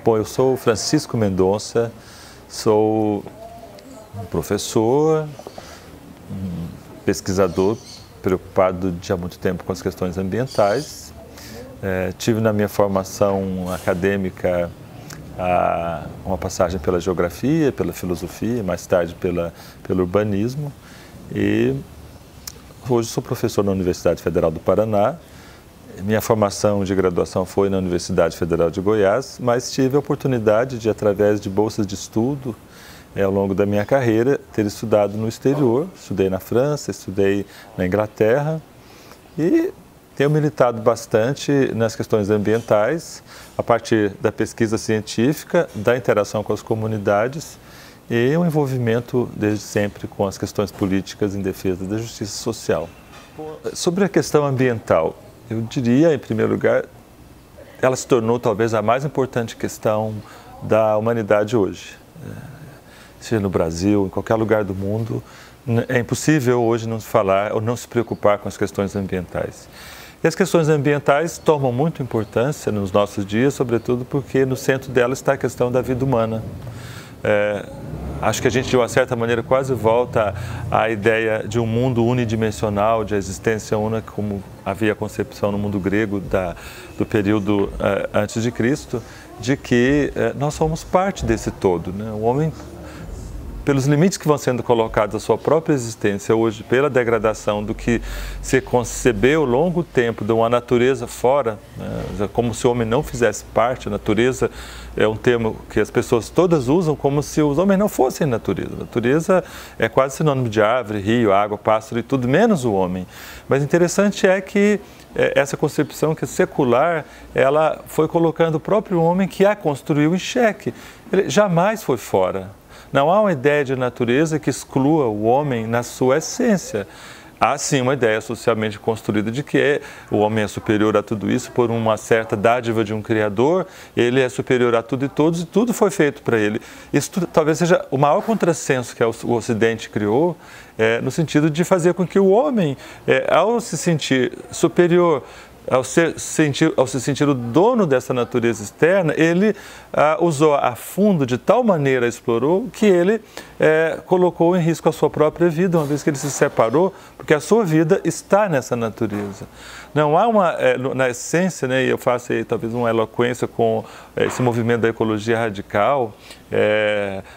Bom, eu sou Francisco Mendonça, sou um professor, um pesquisador preocupado já há muito tempo com as questões ambientais. Tive na minha formação acadêmica uma passagem pela geografia, pela filosofia, mais tarde pelo urbanismo, e hoje sou professor na Universidade Federal do Paraná. Minha formação de graduação foi na Universidade Federal de Goiás, mas tive a oportunidade de, através de bolsas de estudo, ao longo da minha carreira, ter estudado no exterior. Estudei na França, estudei na Inglaterra e tenho militado bastante nas questões ambientais, a partir da pesquisa científica, da interação com as comunidades e o envolvimento desde sempre com as questões políticas em defesa da justiça social. Sobre a questão ambiental, eu diria, em primeiro lugar, ela se tornou talvez a mais importante questão da humanidade hoje. Seja no Brasil, em qualquer lugar do mundo, é impossível hoje não se falar ou não se preocupar com as questões ambientais. E as questões ambientais tomam muita importância nos nossos dias, sobretudo porque no centro dela está a questão da vida humana. Acho que a gente, de uma certa maneira, quase volta à ideia de um mundo unidimensional, de existência única, como havia a concepção no mundo grego do período antes de Cristo, de que nós somos parte desse todo, né? O homem, pelos limites que vão sendo colocados à sua própria existência hoje, pela degradação do que se concebeu ao longo tempo de uma natureza fora, né? Como se o homem não fizesse parte. A natureza é um termo que as pessoas todas usam como se os homens não fossem natureza. A natureza é quase sinônimo de árvore, rio, água, pássaro e tudo, menos o homem. Mas interessante é que essa concepção que é secular, ela foi colocando o próprio homem que a construiu em xeque. Ele jamais foi fora. Não há uma ideia de natureza que exclua o homem na sua essência. Há sim uma ideia socialmente construída de que o homem é superior a tudo isso por uma certa dádiva de um Criador, ele é superior a tudo e todos, e tudo foi feito para ele. Isso talvez seja o maior contrassenso que o Ocidente criou, no sentido de fazer com que o homem, ao se sentir superior, ao se sentir o dono dessa natureza externa, ele usou a fundo, de tal maneira explorou, que ele colocou em risco a sua própria vida, uma vez que ele se separou, porque a sua vida está nessa natureza. Não há na essência, né, e eu faço aí talvez uma eloquência com esse movimento da ecologia radical,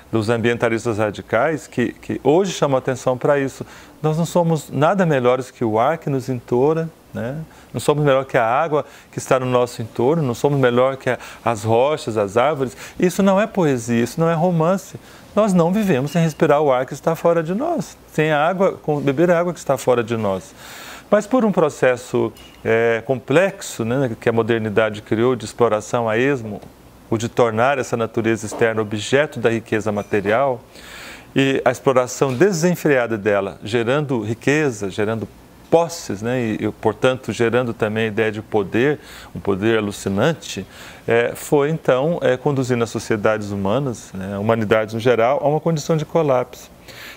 dos ambientalistas radicais, que hoje chamam a atenção para isso. Nós não somos nada melhores que o ar que nos entoura, né? Não somos melhor que a água que está no nosso entorno, não somos melhor que as rochas, as árvores. Isso não é poesia, isso não é romance. Nós não vivemos sem respirar o ar que está fora de nós, sem a água, beber a água que está fora de nós. Mas por um processo complexo, né, que a modernidade criou, de exploração a esmo, o de tornar essa natureza externa objeto da riqueza material, e a exploração desenfreada dela, gerando riqueza, gerando posses, né, e portanto gerando também a ideia de poder, um poder alucinante, foi então conduzindo as sociedades humanas, né, a humanidade no geral, a uma condição de colapso.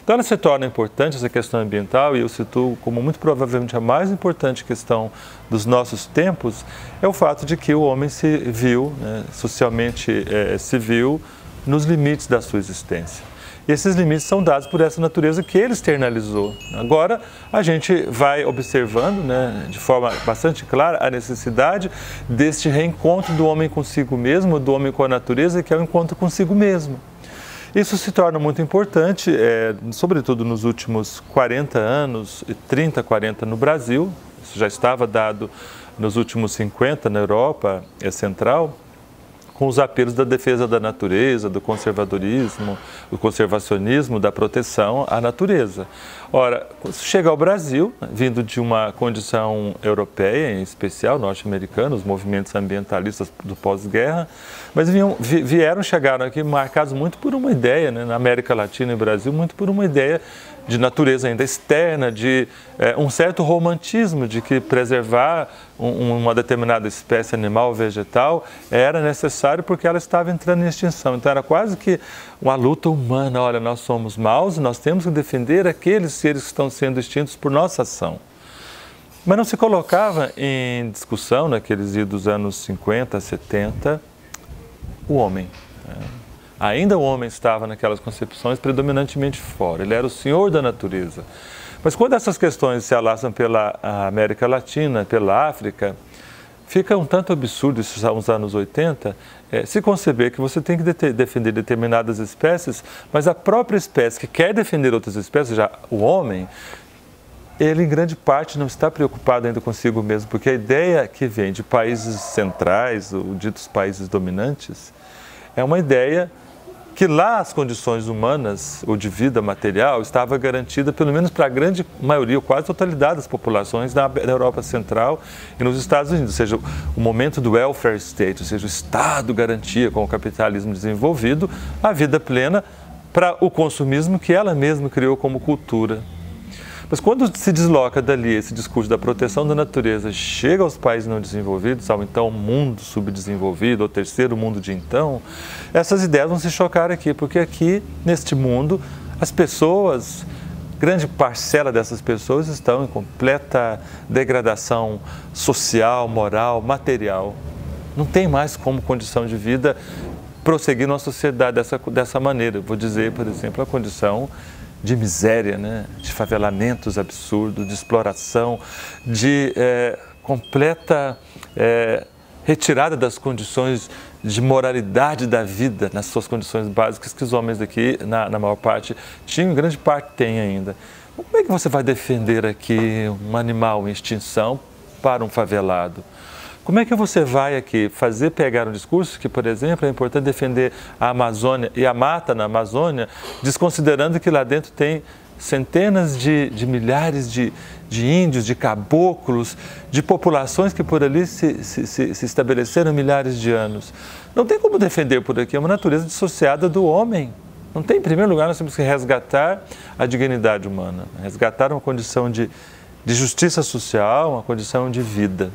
Então ela se torna importante, essa questão ambiental, e eu situo como muito provavelmente a mais importante questão dos nossos tempos, é o fato de que o homem se viu, né, socialmente se viu nos limites da sua existência. E esses limites são dados por essa natureza que ele externalizou. Agora, a gente vai observando, né, de forma bastante clara, a necessidade deste reencontro do homem consigo mesmo, do homem com a natureza, que é o encontro consigo mesmo. Isso se torna muito importante, sobretudo nos últimos 40 anos, 30, 40 no Brasil. Isso já estava dado nos últimos 50 na Europa Central, com os apelos da defesa da natureza, do conservadorismo, do conservacionismo, da proteção à natureza. Ora, chega ao Brasil, vindo de uma condição europeia, em especial norte-americana, os movimentos ambientalistas do pós-guerra, mas chegaram aqui marcados muito por uma ideia, né, na América Latina e Brasil, muito por uma ideia de natureza ainda externa, de um certo romantismo de que preservar uma determinada espécie animal ou vegetal era necessário porque ela estava entrando em extinção. Então era quase que uma luta humana. Olha, nós somos maus e nós temos que defender aqueles seres que estão sendo extintos por nossa ação. Mas não se colocava em discussão, naqueles dos anos 50, 70, o homem. Ainda o homem estava naquelas concepções predominantemente fora, ele era o senhor da natureza. Mas quando essas questões se alastram pela América Latina, pela África, fica um tanto absurdo, isso já nos anos 80, se conceber que você tem que defender determinadas espécies, mas a própria espécie que quer defender outras espécies, já o homem, ele em grande parte não está preocupado ainda consigo mesmo, porque a ideia que vem de países centrais, ou ditos países dominantes, é uma ideia que lá as condições humanas ou de vida material estava garantida pelo menos para a grande maioria, ou quase totalidade das populações da Europa Central e nos Estados Unidos, ou seja, o momento do welfare state, ou seja, o Estado garantia com o capitalismo desenvolvido a vida plena para o consumismo que ela mesma criou como cultura. Mas quando se desloca dali esse discurso da proteção da natureza, chega aos países não desenvolvidos, ao então mundo subdesenvolvido, ou terceiro mundo de então, essas ideias vão se chocar aqui, porque aqui, neste mundo, as pessoas, grande parcela dessas pessoas estão em completa degradação social, moral, material. Não tem mais como condição de vida prosseguir numa sociedade dessa maneira. Eu vou dizer, por exemplo, a condição de miséria, né? De favelamentos absurdos, de exploração, de completa retirada das condições de moralidade da vida, nas suas condições básicas que os homens daqui, na maior parte, tinham, em grande parte têm ainda. Como é que você vai defender aqui um animal em extinção para um favelado? Como é que você vai aqui pegar um discurso que, por exemplo, é importante defender a Amazônia e a mata na Amazônia, desconsiderando que lá dentro tem centenas de milhares de índios, de caboclos, de populações que por ali se estabeleceram milhares de anos. Não tem como defender por aqui, é uma natureza dissociada do homem. Não tem, em primeiro lugar, nós temos que resgatar a dignidade humana, resgatar uma condição de justiça social, uma condição de vida.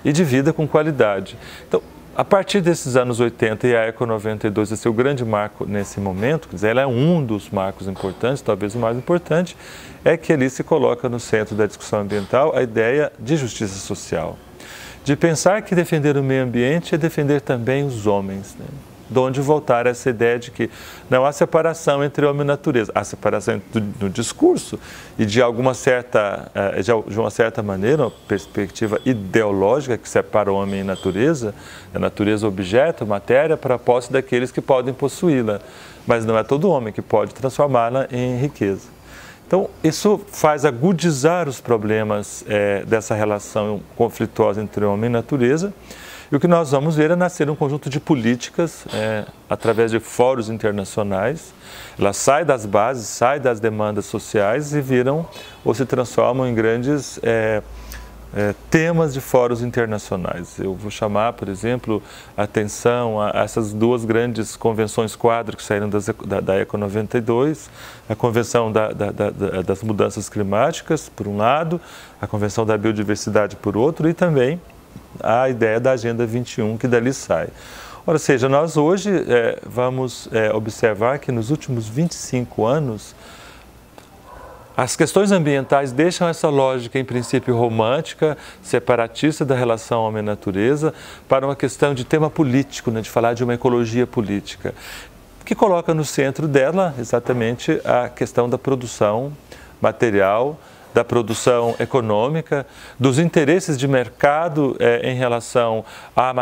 E de vida com qualidade. Então, a partir desses anos 80 e a Eco 92 é seu grande marco nesse momento, quer dizer, ela é um dos marcos importantes, talvez o mais importante, é que ali se coloca no centro da discussão ambiental a ideia de justiça social. De pensar que defender o meio ambiente é defender também os homens, né? De onde voltar essa ideia de que não há separação entre homem e natureza. Há separação no discurso e de uma certa maneira, uma perspectiva ideológica que separa o homem e natureza, a natureza objeto, matéria, para a posse daqueles que podem possuí-la. Mas não é todo homem que pode transformá-la em riqueza. Então, isso faz agudizar os problemas dessa relação conflituosa entre homem e natureza. E o que nós vamos ver é nascer um conjunto de políticas através de fóruns internacionais. Elas saem das bases, saem das demandas sociais e viram ou se transformam em grandes temas de fóruns internacionais. Eu vou chamar, por exemplo, a atenção a essas duas grandes convenções quadro que saíram da Eco 92, a Convenção das Mudanças Climáticas, por um lado, a Convenção da Biodiversidade, por outro, e também a ideia da Agenda 21 que dali sai. Ou seja, nós hoje vamos observar que nos últimos 25 anos as questões ambientais deixam essa lógica, em princípio romântica, separatista da relação homem-natureza, para uma questão de tema político, né, de falar de uma ecologia política, que coloca no centro dela exatamente a questão da produção material, da produção econômica, dos interesses de mercado em relação à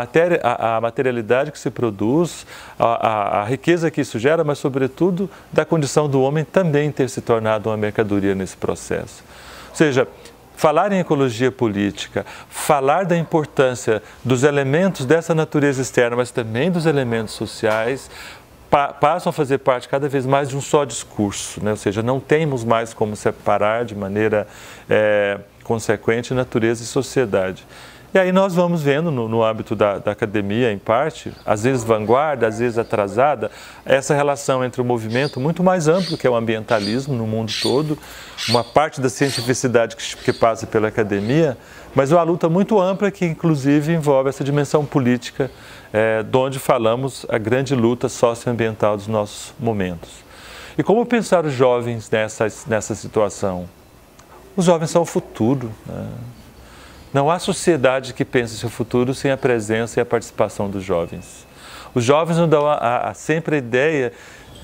materialidade que se produz, à riqueza que isso gera, mas, sobretudo, da condição do homem também ter se tornado uma mercadoria nesse processo. Ou seja, falar em ecologia política, falar da importância dos elementos dessa natureza externa, mas também dos elementos sociais, passam a fazer parte cada vez mais de um só discurso, né? Ou seja, não temos mais como separar de maneira consequente natureza e sociedade. E aí nós vamos vendo no âmbito da academia, em parte, às vezes vanguarda, às vezes atrasada, essa relação entre o movimento muito mais amplo, que é o ambientalismo no mundo todo, uma parte da cientificidade que passa pela academia, mas uma luta muito ampla que inclusive envolve essa dimensão política, de onde falamos a grande luta socioambiental dos nossos momentos. E como pensar os jovens nessa situação? Os jovens são o futuro, né? Não há sociedade que pense seu futuro sem a presença e a participação dos jovens. Os jovens nos dão sempre a ideia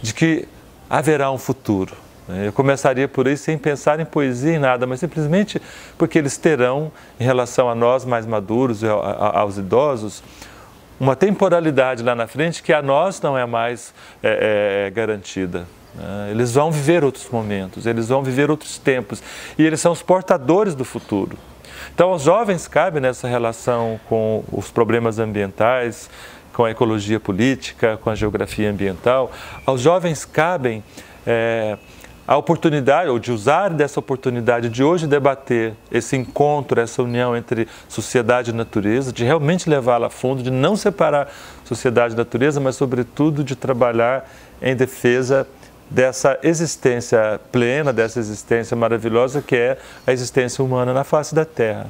de que haverá um futuro. Eu começaria por isso sem pensar em poesia, em nada, mas simplesmente porque eles terão, em relação a nós mais maduros, aos idosos, uma temporalidade lá na frente que a nós não é mais garantida. Eles vão viver outros momentos, eles vão viver outros tempos e eles são os portadores do futuro. Então, aos jovens cabe nessa relação com os problemas ambientais, com a ecologia política, com a geografia ambiental, aos jovens cabem a oportunidade, ou de usar dessa oportunidade de hoje debater esse encontro, essa união entre sociedade e natureza, de realmente levá-la a fundo, de não separar sociedade e natureza, mas sobretudo de trabalhar em defesa dessa existência plena, dessa existência maravilhosa que é a existência humana na face da Terra.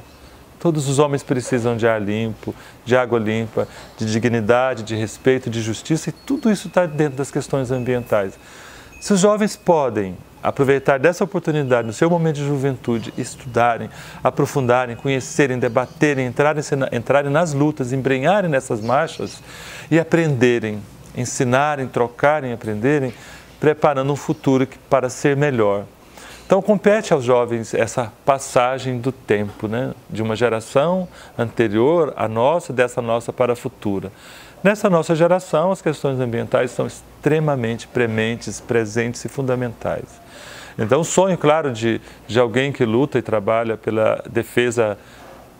Todos os homens precisam de ar limpo, de água limpa, de dignidade, de respeito, de justiça, e tudo isso está dentro das questões ambientais. Se os jovens podem aproveitar dessa oportunidade no seu momento de juventude, estudarem, aprofundarem, conhecerem, debaterem, entrarem nas lutas, embrenharem nessas marchas e aprenderem, ensinarem, trocarem, aprenderem, preparando um futuro para ser melhor. Então, compete aos jovens essa passagem do tempo, né? De uma geração anterior à nossa, dessa nossa para a futura. Nessa nossa geração, as questões ambientais são extremamente prementes, presentes e fundamentais. Então, o sonho, claro, de alguém que luta e trabalha pela defesa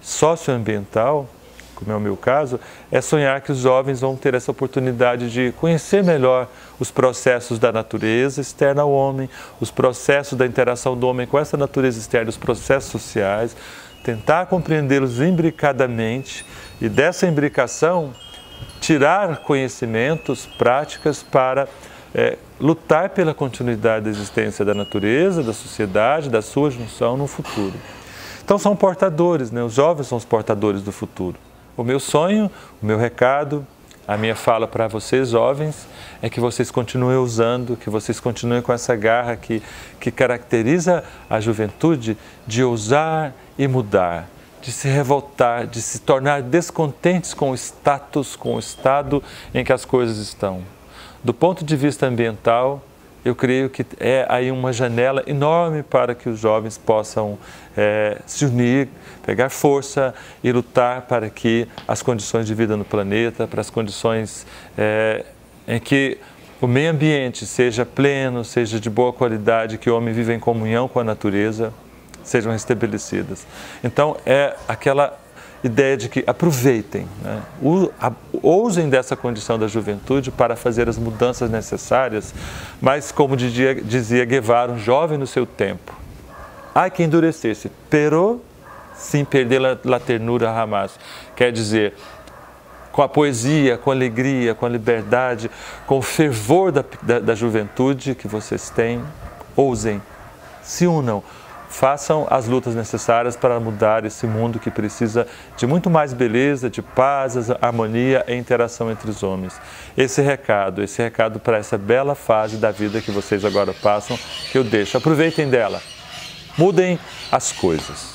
socioambiental, como é o meu caso, é sonhar que os jovens vão ter essa oportunidade de conhecer melhor os processos da natureza externa ao homem, os processos da interação do homem com essa natureza externa, os processos sociais, tentar compreendê-los imbricadamente e dessa imbricação tirar conhecimentos, práticas para lutar pela continuidade da existência da natureza, da sociedade, da sua junção no futuro. Então são portadores, né? Os jovens são os portadores do futuro. O meu sonho, o meu recado, a minha fala para vocês jovens é que vocês continuem usando, que vocês continuem com essa garra que caracteriza a juventude de ousar e mudar, de se revoltar, de se tornar descontentes com o status, com o estado em que as coisas estão. Do ponto de vista ambiental, eu creio que é aí uma janela enorme para que os jovens possam se unir, pegar força e lutar para que as condições de vida no planeta, para as condições em que o meio ambiente seja pleno, seja de boa qualidade, que o homem viva em comunhão com a natureza, sejam restabelecidas. Então, é aquela ideia de que aproveitem, né? Ousem dessa condição da juventude para fazer as mudanças necessárias, mas como dizia Guevara, um jovem no seu tempo, há que endurecer-se, pero sem perder la ternura jamás. Quer dizer, com a poesia, com a alegria, com a liberdade, com o fervor da juventude que vocês têm, ousem, se unam, façam as lutas necessárias para mudar esse mundo que precisa de muito mais beleza, de paz, harmonia e interação entre os homens. Esse recado para essa bela fase da vida que vocês agora passam, que eu deixo. Aproveitem dela. Mudem as coisas.